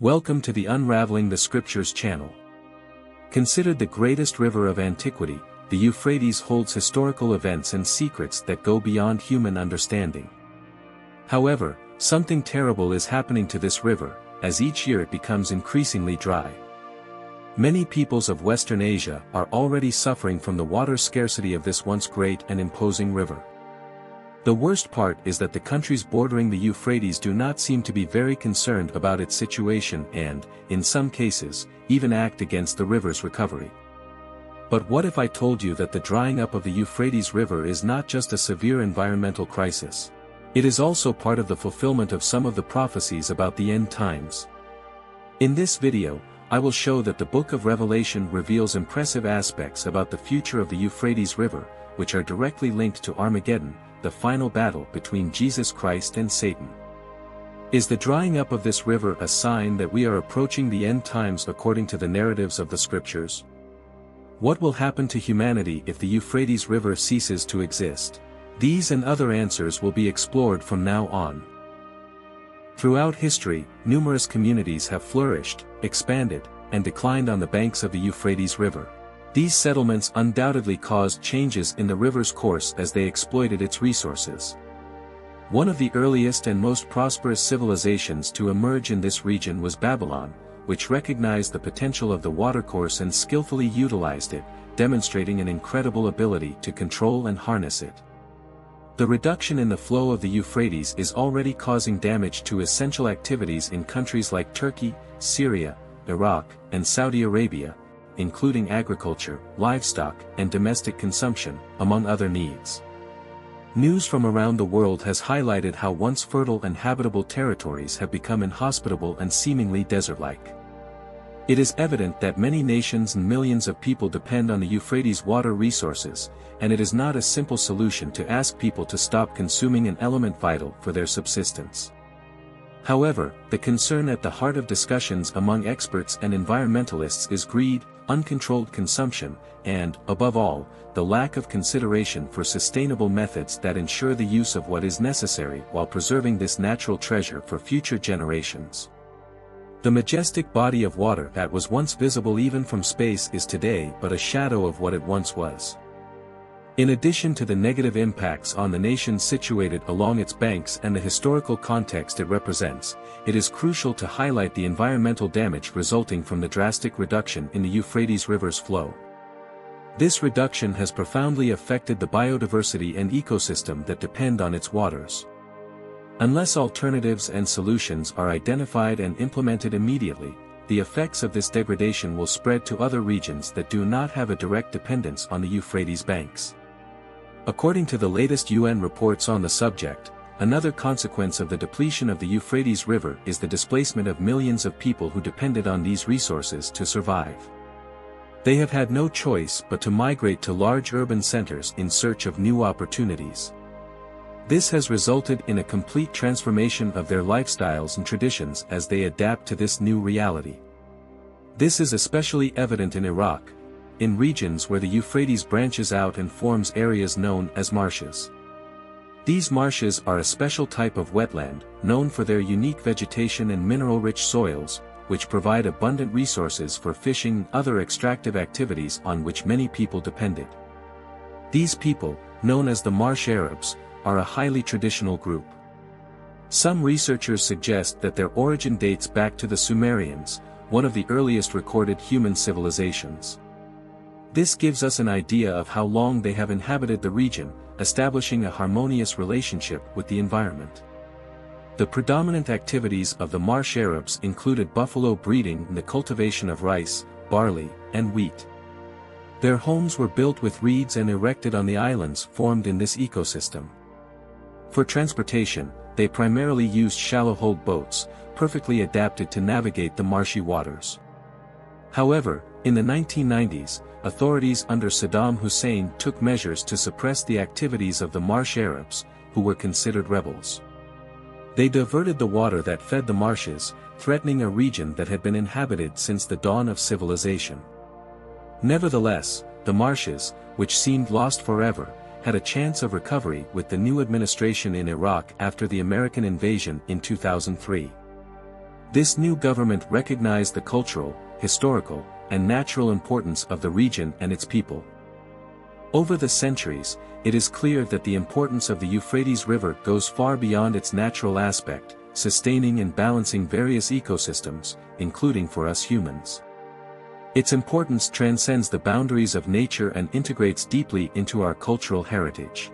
Welcome to the Unraveling the Scriptures channel. Considered the greatest river of antiquity, the Euphrates holds historical events and secrets that go beyond human understanding. However, something terrible is happening to this river, as each year it becomes increasingly dry. Many peoples of Western Asia are already suffering from the water scarcity of this once great and imposing river. The worst part is that the countries bordering the Euphrates do not seem to be very concerned about its situation and, in some cases, even act against the river's recovery. But what if I told you that the drying up of the Euphrates River is not just a severe environmental crisis? It is also part of the fulfillment of some of the prophecies about the end times. In this video, I will show that the book of Revelation reveals impressive aspects about the future of the Euphrates River, which are directly linked to Armageddon, the final battle between Jesus Christ and Satan. Is the drying up of this river a sign that we are approaching the end times according to the narratives of the Scriptures? What will happen to humanity if the Euphrates River ceases to exist? These and other answers will be explored from now on. Throughout history, numerous communities have flourished, expanded, and declined on the banks of the Euphrates River. These settlements undoubtedly caused changes in the river's course as they exploited its resources. One of the earliest and most prosperous civilizations to emerge in this region was Babylon, which recognized the potential of the watercourse and skillfully utilized it, demonstrating an incredible ability to control and harness it. The reduction in the flow of the Euphrates is already causing damage to essential activities in countries like Turkey, Syria, Iraq, and Saudi Arabia, including agriculture, livestock, and domestic consumption, among other needs. News from around the world has highlighted how once fertile and habitable territories have become inhospitable and seemingly desert-like. It is evident that many nations and millions of people depend on the Euphrates water resources, and it is not a simple solution to ask people to stop consuming an element vital for their subsistence. However, the concern at the heart of discussions among experts and environmentalists is greed, uncontrolled consumption, and, above all, the lack of consideration for sustainable methods that ensure the use of what is necessary while preserving this natural treasure for future generations. The majestic body of water that was once visible even from space is today but a shadow of what it once was. In addition to the negative impacts on the nations situated along its banks and the historical context it represents, it is crucial to highlight the environmental damage resulting from the drastic reduction in the Euphrates River's flow. This reduction has profoundly affected the biodiversity and ecosystem that depend on its waters. Unless alternatives and solutions are identified and implemented immediately, the effects of this degradation will spread to other regions that do not have a direct dependence on the Euphrates banks. According to the latest UN reports on the subject, another consequence of the depletion of the Euphrates River is the displacement of millions of people who depended on these resources to survive. They have had no choice but to migrate to large urban centers in search of new opportunities. This has resulted in a complete transformation of their lifestyles and traditions as they adapt to this new reality. This is especially evident in Iraq, in regions where the Euphrates branches out and forms areas known as marshes. These marshes are a special type of wetland, known for their unique vegetation and mineral-rich soils, which provide abundant resources for fishing and other extractive activities on which many people depended. These people, known as the Marsh Arabs, are a highly traditional group. Some researchers suggest that their origin dates back to the Sumerians, one of the earliest recorded human civilizations. This gives us an idea of how long they have inhabited the region, establishing a harmonious relationship with the environment. The predominant activities of the Marsh Arabs included buffalo breeding and the cultivation of rice, barley, and wheat. Their homes were built with reeds and erected on the islands formed in this ecosystem. For transportation, they primarily used shallow-hulled boats, perfectly adapted to navigate the marshy waters. However, in the 1990s, authorities under Saddam Hussein took measures to suppress the activities of the Marsh Arabs, who were considered rebels. They diverted the water that fed the marshes, threatening a region that had been inhabited since the dawn of civilization. Nevertheless, the marshes, which seemed lost forever, had a chance of recovery with the new administration in Iraq after the American invasion in 2003. This new government recognized the cultural, historical, and natural importance of the region and its people. Over the centuries, it is clear that the importance of the Euphrates River goes far beyond its natural aspect, sustaining and balancing various ecosystems, including for us humans. Its importance transcends the boundaries of nature and integrates deeply into our cultural heritage.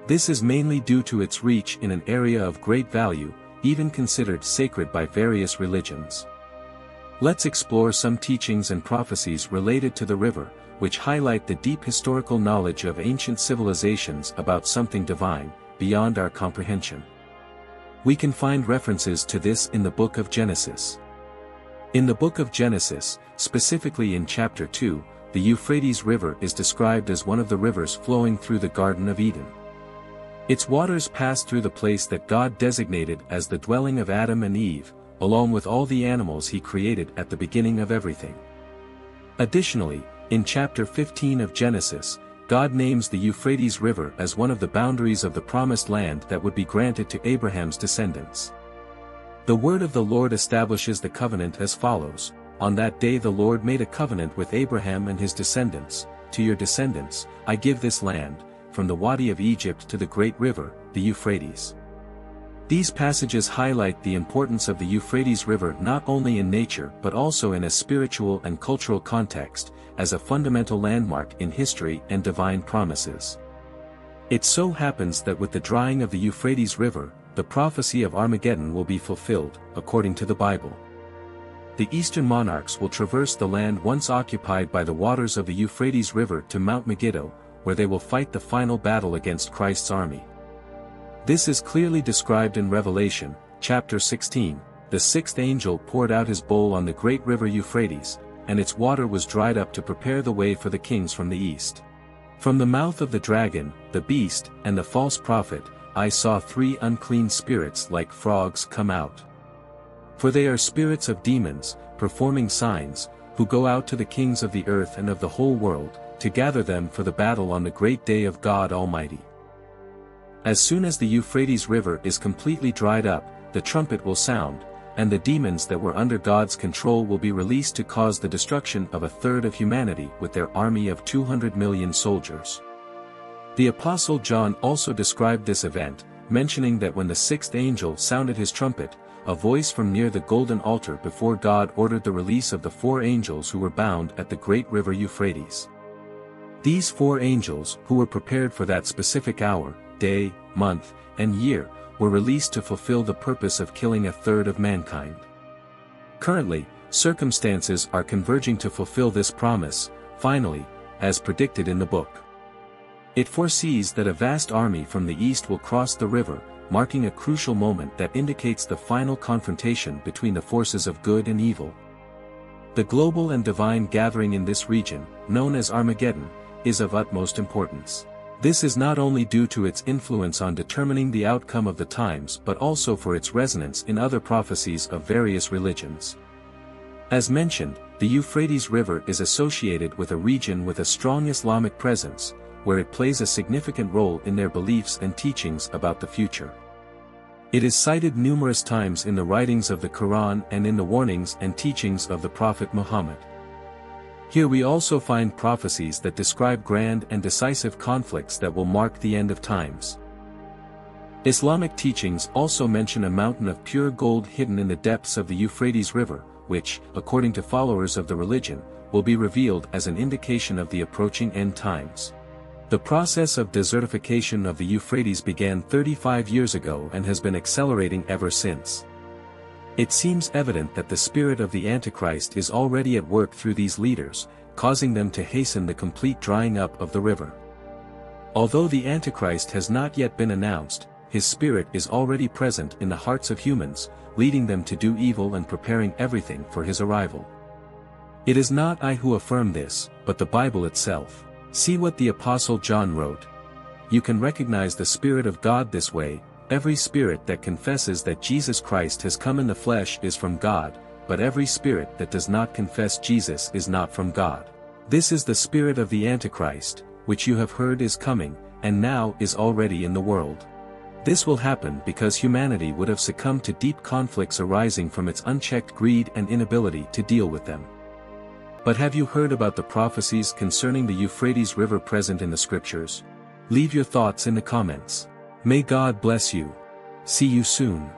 This is mainly due to its reach in an area of great value, even considered sacred by various religions. Let's explore some teachings and prophecies related to the river, which highlight the deep historical knowledge of ancient civilizations about something divine, beyond our comprehension. We can find references to this in the book of Genesis. In the book of Genesis, specifically in chapter 2, the Euphrates River is described as one of the rivers flowing through the Garden of Eden. Its waters pass through the place that God designated as the dwelling of Adam and Eve, along with all the animals he created at the beginning of everything. Additionally, in chapter 15 of Genesis, God names the Euphrates River as one of the boundaries of the promised land that would be granted to Abraham's descendants. The word of the Lord establishes the covenant as follows: "On that day the Lord made a covenant with Abraham and his descendants. To your descendants, I give this land, from the Wadi of Egypt to the great river, the Euphrates." These passages highlight the importance of the Euphrates River not only in nature but also in a spiritual and cultural context, as a fundamental landmark in history and divine promises. It so happens that with the drying of the Euphrates River, the prophecy of Armageddon will be fulfilled, according to the Bible. The eastern monarchs will traverse the land once occupied by the waters of the Euphrates River to Mount Megiddo, where they will fight the final battle against Christ's army. This is clearly described in Revelation, chapter 16. The sixth angel poured out his bowl on the great river Euphrates, and its water was dried up to prepare the way for the kings from the east. From the mouth of the dragon, the beast, and the false prophet, I saw 3 unclean spirits like frogs come out. For they are spirits of demons, performing signs, who go out to the kings of the earth and of the whole world, to gather them for the battle on the great day of God Almighty. As soon as the Euphrates River is completely dried up, the trumpet will sound, and the demons that were under God's control will be released to cause the destruction of 1/3 of humanity with their army of 200 million soldiers. The Apostle John also described this event, mentioning that when the sixth angel sounded his trumpet, a voice from near the golden altar before God ordered the release of the 4 angels who were bound at the great river Euphrates. These 4 angels, who were prepared for that specific hour, day, month, and year, were released to fulfill the purpose of killing 1/3 of mankind. Currently, circumstances are converging to fulfill this promise, finally, as predicted in the book. It foresees that a vast army from the east will cross the river, marking a crucial moment that indicates the final confrontation between the forces of good and evil. The global and divine gathering in this region, known as Armageddon, is of utmost importance. This is not only due to its influence on determining the outcome of the times but also for its resonance in other prophecies of various religions. As mentioned, the Euphrates River is associated with a region with a strong Islamic presence, where it plays a significant role in their beliefs and teachings about the future. It is cited numerous times in the writings of the Quran and in the warnings and teachings of the Prophet Muhammad. Here we also find prophecies that describe grand and decisive conflicts that will mark the end of times. Islamic teachings also mention a mountain of pure gold hidden in the depths of the Euphrates River, which, according to followers of the religion, will be revealed as an indication of the approaching end times. The process of desertification of the Euphrates began 35 years ago and has been accelerating ever since. It seems evident that the spirit of the Antichrist is already at work through these leaders, causing them to hasten the complete drying up of the river. Although the Antichrist has not yet been announced, his spirit is already present in the hearts of humans, leading them to do evil and preparing everything for his arrival. It is not I who affirm this, but the Bible itself. See what the Apostle John wrote. You can recognize the Spirit of God this way: every spirit that confesses that Jesus Christ has come in the flesh is from God, but every spirit that does not confess Jesus is not from God. This is the spirit of the Antichrist, which you have heard is coming, and now is already in the world. This will happen because humanity would have succumbed to deep conflicts arising from its unchecked greed and inability to deal with them. But have you heard about the prophecies concerning the Euphrates River present in the scriptures? Leave your thoughts in the comments. May God bless you. See you soon.